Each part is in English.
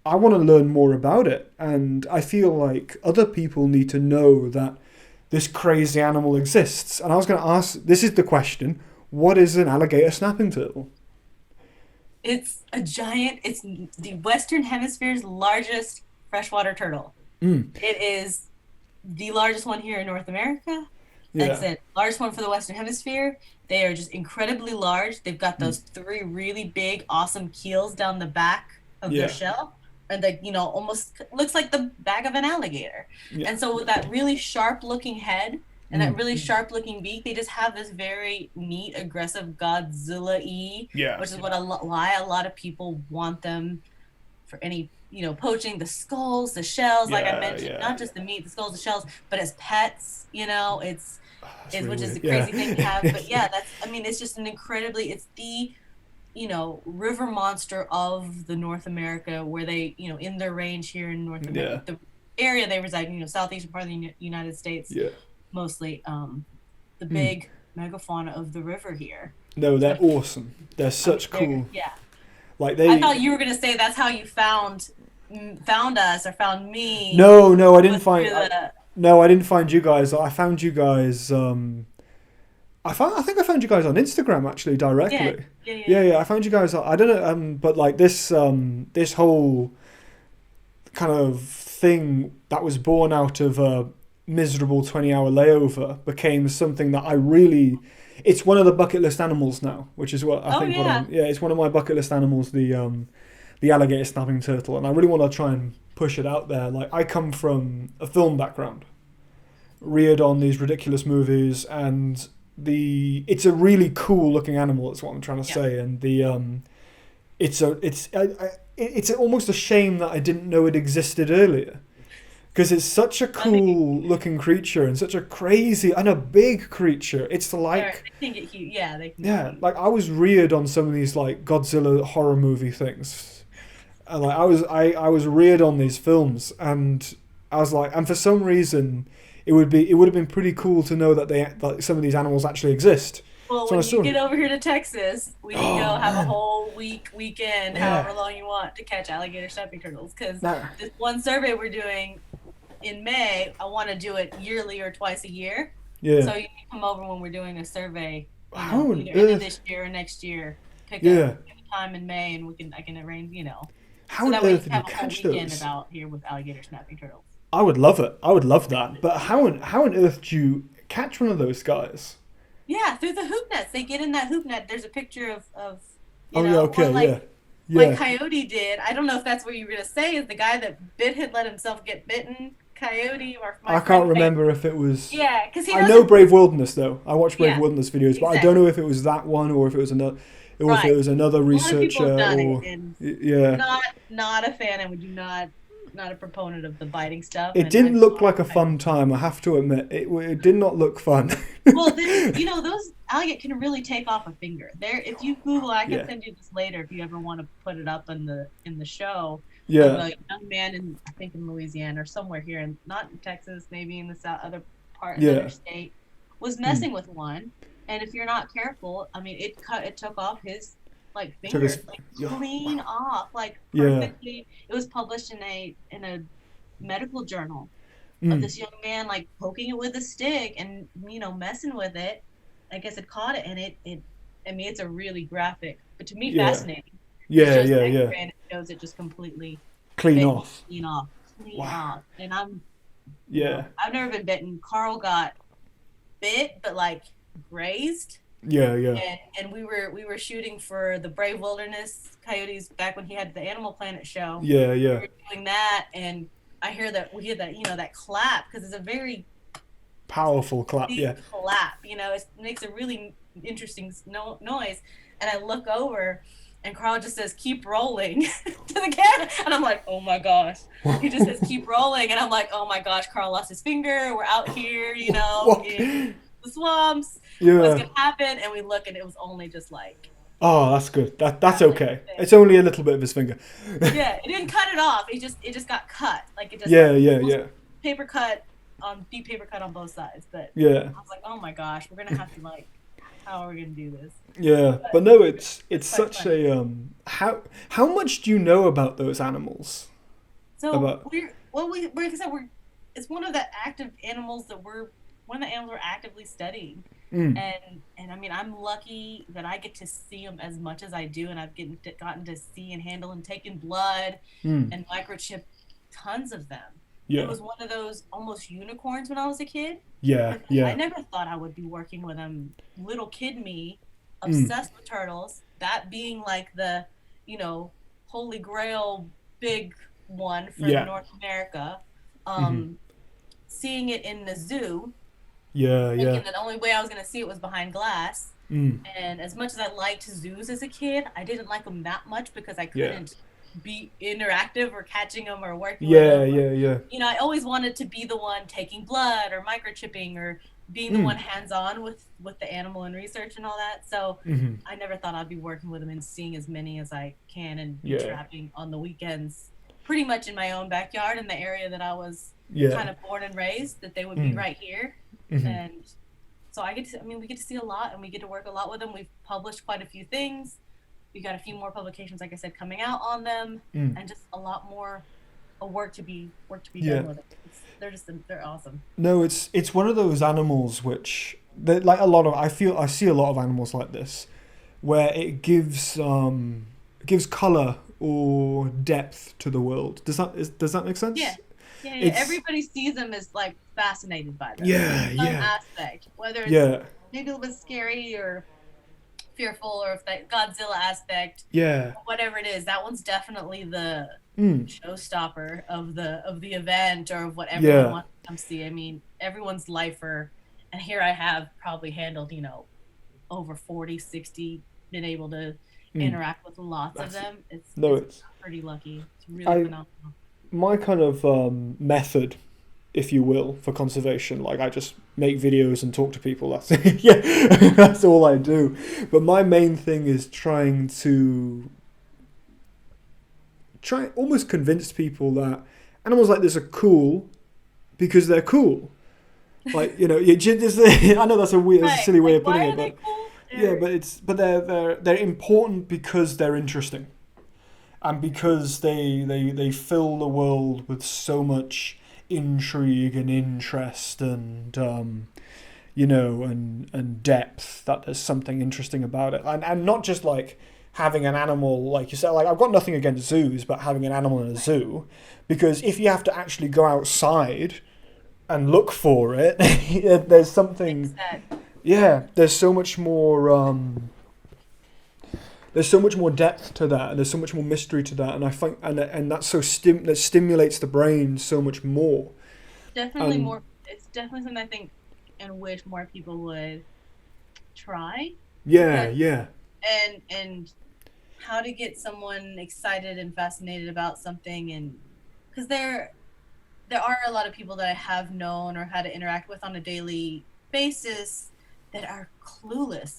I want to learn more about it, and I feel like other people need to know that this crazy animal exists. And I was going to ask, this is the question: what is an alligator snapping turtle? It's a giant, it's the Western Hemisphere's largest freshwater turtle. Mm, It is the largest one here in North America. Like I yeah. said, largest one for the Western Hemisphere. They are just incredibly large. They've got Mm, those three really big, awesome keels down the back of their yeah. shell. And like, almost looks like the back of an alligator. Yeah. And so with that really sharp looking head and that Mm, really sharp looking beak, they just have this very neat, aggressive Godzilla-y, yeah. which is why a lot of people want them for any poaching, the skulls, the shells, like I Yeah. mentioned, Yeah. not Yeah. just the meat, the skulls, the shells, but as pets. That's Is really which is the weird. crazy thing to have. Yeah. But yeah, it's just an incredibly, it's the river monster of the North America, where they, in their range here in North America, Yeah. the area they reside, southeastern part of the United States, Yeah. mostly, the Mm. big megafauna of the river here. No, they're Especially, awesome. They're such cool. yeah. Like I they. thought you were gonna say that's how you found us or found me, No, no, I didn't was find. through the No, I didn't find you guys. I found you guys. I think I found you guys on Instagram actually yeah, directly. yeah, yeah, Yeah, yeah, yeah. I found you guys. I don't know. But like this whole kind of thing that was born out of a miserable 20-hour layover became something that I really. It's one of the bucket list animals now, which is what I oh think what yeah. I'm. Yeah, it's one of my bucket list animals. The alligator snapping turtle, and I really want to try and push it out there. Like I come from a film background, reared on these ridiculous movies, and the it's a really cool looking animal. That's what I'm trying to Yeah. say, and it's almost a shame that I didn't know it existed earlier because it's such a I think cool looking creature and such a crazy and a big creature. It's like they can get huge. Yeah, they can get yeah, huge. like I was reared on some of these like Godzilla horror movie things. And like I was reared on these films, and I was like, and for some reason, it would have been pretty cool to know that some of these animals actually exist. Well, So when I when you saw get it, over here to Texas, we can oh go have a man, whole weekend, yeah, however long you want, to catch alligator stepping turtles. Because nah, this one survey we're doing in May, I want to do it yearly or twice a year. yeah. So you can come over when we're doing a survey, How on either end of earth, this year or next year. yeah, Pick a time in May, and I can arrange, how so on that way you earth can did you have a whole catch weekend those? about here with alligator snapping turtles. I would love it. I would love that. But how on earth do you catch one of those guys? Yeah, through the hoop nets. They get in that hoop net. There's a picture of Oh yeah, or okay, yeah, like yeah. Coyote did. I don't know if that's what you were gonna say. Is the guy that had let himself get bitten? Coyote, or my I can't friend Coyote. remember if it was. Yeah, because he I know doesn't. Brave Wilderness though. I watch Brave Yeah, Wilderness videos, but I don't exactly. know if it was that one or if it was another, or if it Right. was another A lot of people have researcher done it, or and yeah. not a fan, and would do not a proponent of the biting stuff. It And I've didn't look seen like a fun time. I have to admit, it did not look fun. well, those alligator can really take off a finger. There, if you Google, I can Yeah, send you this later if you ever want to put it up in the show of yeah, a young man in, I think, in Louisiana or somewhere here, and not in Texas, maybe in the south, another yeah. state, was Mm. messing with one, and if you're not careful, I mean, it took off his like Took finger, us. like Yeah, clean wow. off, like Yeah. perfectly. It was published in a medical journal of Mm. this young man like poking it with a stick and messing with it. I guess it caught it, and it I mean, it's a really graphic, but to me Yeah. fascinating. It Yeah. shows an Yeah. Yeah. X-ray and it shows it just completely Clean bit off. clean Wow. off. And Yeah. I've never been bitten. Carl got bit, but like grazed, Yeah. Yeah. and we were shooting for the Brave Wilderness Coyotes back when he had the Animal Planet show. Yeah. We Yeah. were doing that, and we hear that that clap, because it's a very Powerful clap. deep Yeah. clap. It makes a really interesting noise, and I look over, and Carl just says, "Keep rolling," to the camera, and I'm like, "Oh my gosh!" He just says, "Keep rolling," and I'm like, "Oh my gosh!" Carl lost his finger. We're out here, What? in the swamps. What's Yeah. gonna happen? And we look, and it was only just like Oh, that's good. That's that little okay. thing. It's only a little bit of his finger. Yeah, it didn't cut it off. It just got cut. Like it just Yeah. Yeah. almost Yeah. paper cut deep paper cut on both sides. But Yeah. I was like, "Oh my gosh, we're gonna have to like, how are we gonna do this?" Yeah. But But no, it's it's quite such funny. a how much do you know about those animals? So About like I said, it's one of the active animals that one of the animals we're actively studying. mm, And I mean, I'm lucky that I get to see them as much as I do, and gotten to see and handle and taken blood mm, and microchip tons of them. It yeah, was one of those almost unicorns when I was a kid, yeah, because I yeah, never thought I would be working with them. Little kid me, mm, obsessed with turtles, that being like the, you know, holy grail big one for yeah, North America. hmm, Um, Seeing it in the zoo, yeah, yeah, thinking that the only way I was going to see it was behind glass. mm, And as much as I liked zoos as a kid, I didn't like them that much because I yeah, couldn't be interactive or catching them or working with yeah, them. yeah, yeah, I always wanted to be the one taking blood or microchipping or being the mm, one hands-on with the animal and research and all that. So hmm, I never thought I'd be working with them and seeing as many as I can and be yeah, trapping on the weekends, pretty much in my own backyard in the area that I was yeah, kind of born and raised. That they would be mm, right here, hmm, and so we get to see a lot and we get to work a lot with them. We've published quite a few things. We got a few more publications, like I said, coming out on them, mm, and just a lot more work to be yeah. done with it. They're awesome. No, it's one of those animals which like a lot of I see a lot of animals like this where it gives color or depth to the world. Does that make Yeah, sense? yeah. It's Everybody sees them as like fascinated by them in yeah, some yeah, aspect, whether it's yeah, maybe a little bit scary or fearful, or if that Godzilla aspect, yeah, whatever it is. That one's definitely the mm, showstopper of the event or of what everyone yeah, wants to come see. I mean, everyone's lifer, and here I have probably handled, over 40, 60, been able to mm. interact with lots of That's them. no, It's it's pretty lucky. It's really I phenomenal. my kind of method, if you will, for conservation. Like I just make videos and talk to people. That's yeah, that's all I do. But my main thing is try almost convince people that animals like this are cool because they're cool. Like I know that's a Right. silly way Like, of putting why it, are they but cool? yeah, but they're important because they're interesting and because they fill the world with so much intrigue and interest and and depth that there's something interesting about it and not just like having an animal like you said, like I've got nothing against zoos, but having an animal in a zoo, because if you have to actually go outside and look for it there's something, That yeah, there's so much more depth to that, and there's so much more mystery to that, and I think, and that's that stimulates the brain so much more. definitely And more. It's definitely something I think and wish more people would try, yeah, because yeah, and how to get someone excited and fascinated about something, and because there are a lot of people that I have known or had to interact with on a daily basis that are clueless,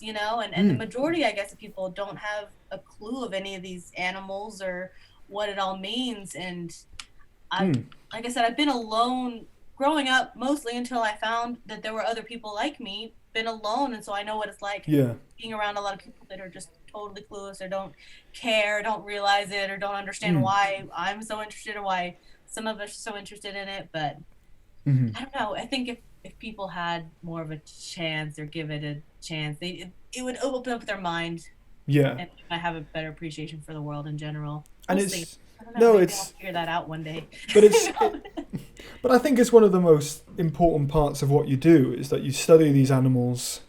and the mm, majority, I guess, of people don't have a clue of any of these animals or what it all means. And I've, mm, like I said, I've been alone growing up mostly until I found that there were other people like me, been alone. And so I know what it's like yeah, being around a lot of people that are just totally clueless or don't care, don't realize it, or don't understand mm, why I'm so interested or why some of us are so interested in it. But mm, I don't know. I think if people had more of a chance or give it a chance, it would open up their mind, yeah, and I have a better appreciation for the world in general. and We'll see. it's I don't know. no, Maybe I'll it's figure that out one day. but but I think it's one of the most important parts of what you do is that you study these animals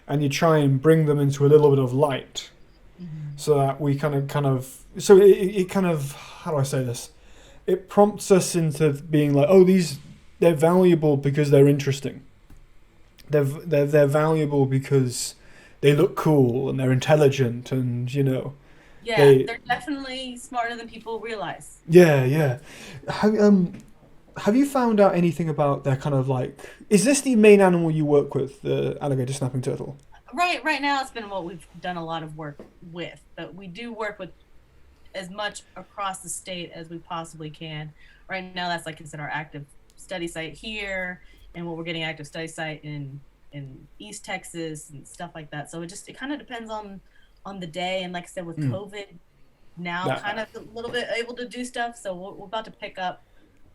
and you try and bring them into a little bit of light Mhm. so that we so it kind of, how do I say this, it prompts us into being like, oh, they're valuable because they're interesting, they're valuable because they look cool and they're intelligent and Yeah, they they're definitely smarter than people realize. yeah, yeah. Have you found out anything about their kind of like, is this the main animal you work with, the alligator snapping turtle? Right now it's been what we've done a lot of work with, but we do work with as much across the state as we possibly can. Right now, that's like I said, our active study site here, and what we're getting active study site in East Texas and stuff like that. So it kind of depends on the day. And like I said, with Mm. COVID, now kind That, of a little bit able to do stuff. So we're about to pick up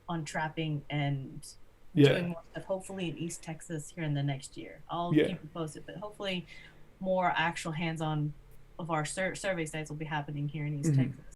on trapping and yeah, doing more stuff, hopefully in East Texas here in the next year. I'll yeah. keep you posted, but hopefully more actual hands-on of our survey sites will be happening here in East Mhm. Texas.